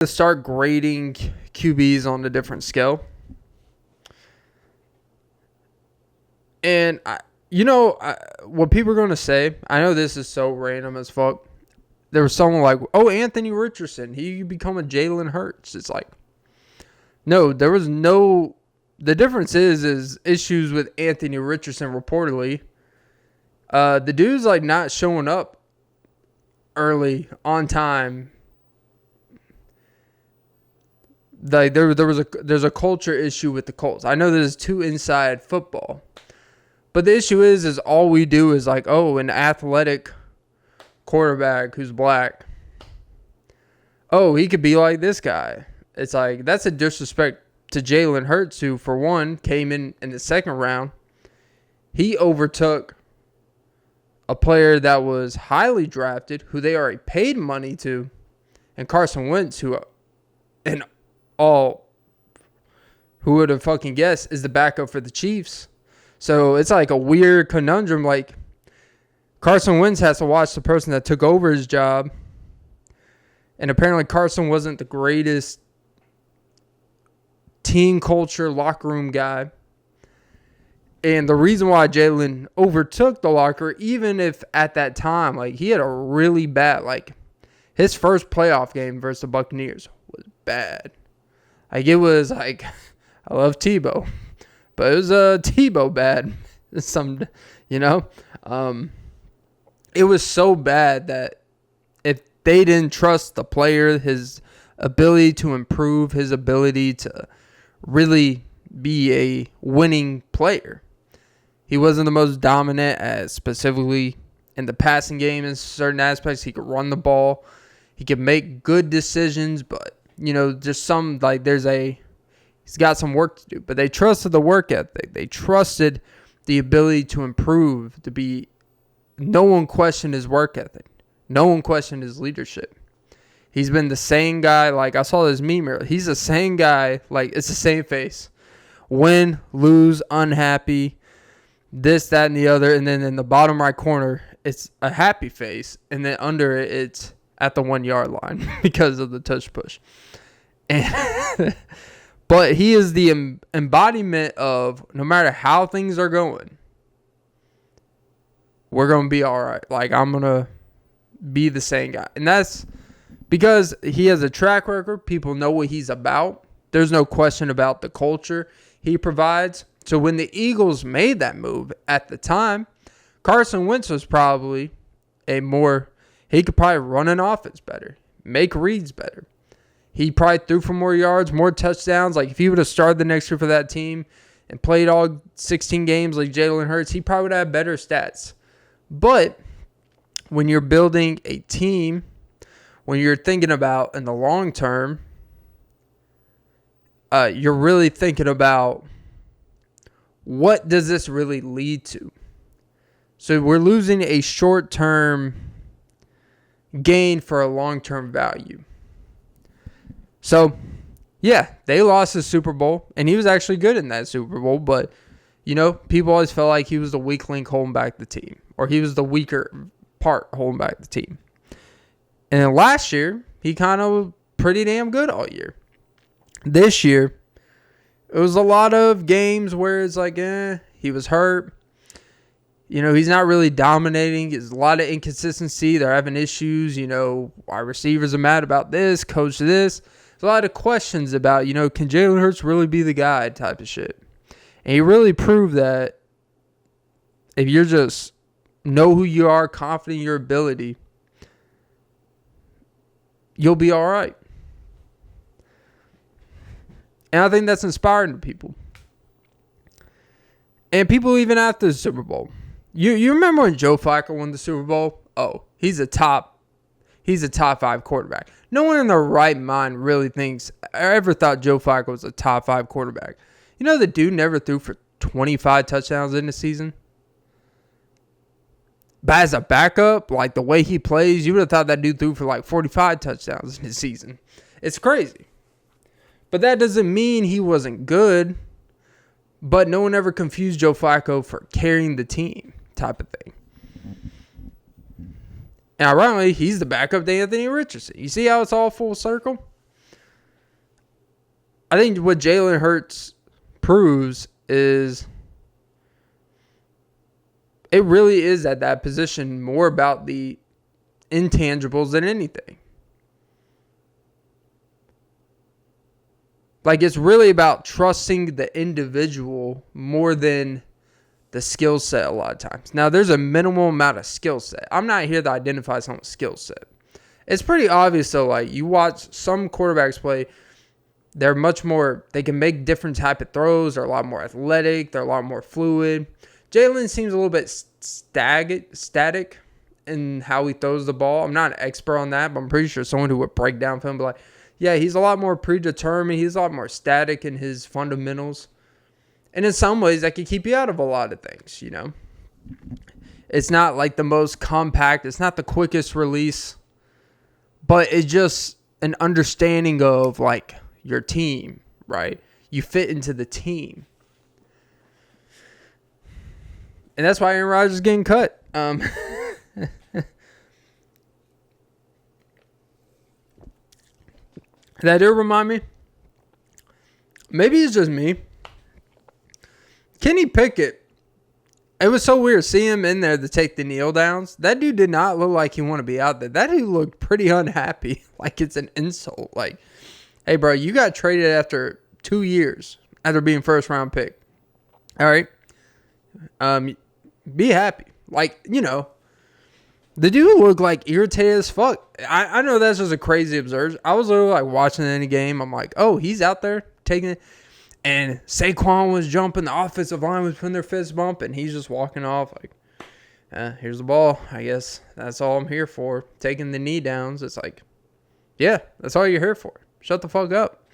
to start grading QBs on a different scale. And, what people are going to say, I know this is so random as fuck. There was someone like, oh, Anthony Richardson, he become a Jalen Hurts. It's like, no, there was no. The difference is issues with Anthony Richardson reportedly. The dude's like not showing up early on time. Like there's a culture issue with the Colts. I know this is too inside football, but the issue is all we do is like, oh, an athletic quarterback who's black. Oh, he could be like this guy. It's like that's a disrespect to Jalen Hurts, who for one came in the second round. He overtook a player that was highly drafted, who they already paid money to, and Carson Wentz, who would have fucking guessed is the backup for the Chiefs. So it's like a weird conundrum. Like Carson Wentz has to watch the person that took over his job, and apparently Carson wasn't the greatest team culture, locker room guy. And the reason why Jalen overtook the locker, even if at that time, like he had a really bad, like his first playoff game versus the Buccaneers was bad. Like it was like, I love Tebow, but it was Tebow bad. It was so bad that if they didn't trust the player, his ability to improve, his ability to really be a winning player. He wasn't the most dominant as specifically in the passing game in certain aspects. He could run the ball. He could make good decisions, but, just some, like, he's got some work to do. But they trusted the work ethic. They trusted the ability to improve, no one questioned his work ethic. No one questioned his leadership. He's been the same guy. Like, I saw this meme earlier. He's the same guy. Like, it's the same face. Win, lose, unhappy, this, that, and the other. And then in the bottom right corner, it's a happy face. And then under it, it's at the 1 yard line because of the touch push. And but he is the embodiment of no matter how things are going, we're going to be all right. Like, I'm going to be the same guy. And that's because he has a track record. People know what he's about. There's no question about the culture he provides. So when the Eagles made that move at the time, Carson Wentz was probably he could probably run an offense better, make reads better. He probably threw for more yards, more touchdowns. Like if he would have started the next year for that team and played all 16 games like Jalen Hurts, he probably would have better stats. But when you're building a team, when you're thinking about in the long term, you're really thinking about what does this really lead to? So we're losing a short-term gain for a long-term value. So, yeah, they lost the Super Bowl, and he was actually good in that Super Bowl, but, people always felt like he was the weak link holding back the team, or he was the weaker part holding back the team. And then last year, he kind of was pretty damn good all year. This year, it was a lot of games where it's like, he was hurt. He's not really dominating. There's a lot of inconsistency. They're having issues. Wide receivers are mad about this, coach this. There's a lot of questions about, can Jalen Hurts really be the guy type of shit. And he really proved that if you're just know who you are, confident in your ability, you'll be all right. And I think that's inspiring to people. And people even after the Super Bowl. You remember when Joe Flacco won the Super Bowl? Oh, he's a top 5 quarterback. No one in their right mind really thinks, or ever thought Joe Flacco was a top 5 quarterback. The dude never threw for 25 touchdowns in the season. But as a backup, like the way he plays, you would have thought that dude threw for like 45 touchdowns in his season. It's crazy. But that doesn't mean he wasn't good. But no one ever confused Joe Flacco for carrying the team type of thing. And ironically, he's the backup to Anthony Richardson. You see how it's all full circle? I think what Jalen Hurts proves is it really is at that position more about the intangibles than anything. Like, it's really about trusting the individual more than the skill set a lot of times. Now, there's a minimal amount of skill set. I'm not here to identify someone's skill set. It's pretty obvious, though. Like, you watch some quarterbacks play, they're much more, they can make different type of throws. They're a lot more athletic. They're a lot more fluid. Jalen seems a little bit static in how he throws the ball. I'm not an expert on that, but I'm pretty sure someone who would break down film would be like, yeah, he's a lot more predetermined. He's a lot more static in his fundamentals. And in some ways, that could keep you out of a lot of things, you know. It's not like the most compact. It's not the quickest release. But it's just an understanding of, like, your team, right? You fit into the team. And that's why Aaron Rodgers is getting cut. That did remind me. Maybe it's just me. Kenny Pickett. It was so weird seeing him in there to take the kneel downs. That dude did not look like he wanted to be out there. That dude looked pretty unhappy. Like it's an insult. Like, hey, bro, you got traded after 2 years after being first round pick. All right. Be happy. Like, you know. The dude looked like irritated as fuck. I know that's just a crazy observer. I was literally like watching any game. I'm like, oh, he's out there taking it. And Saquon was jumping. The offensive line was putting their fist bump. And he's just walking off like, here's the ball. I guess that's all I'm here for. Taking the knee downs. It's like, yeah, that's all you're here for. Shut the fuck up.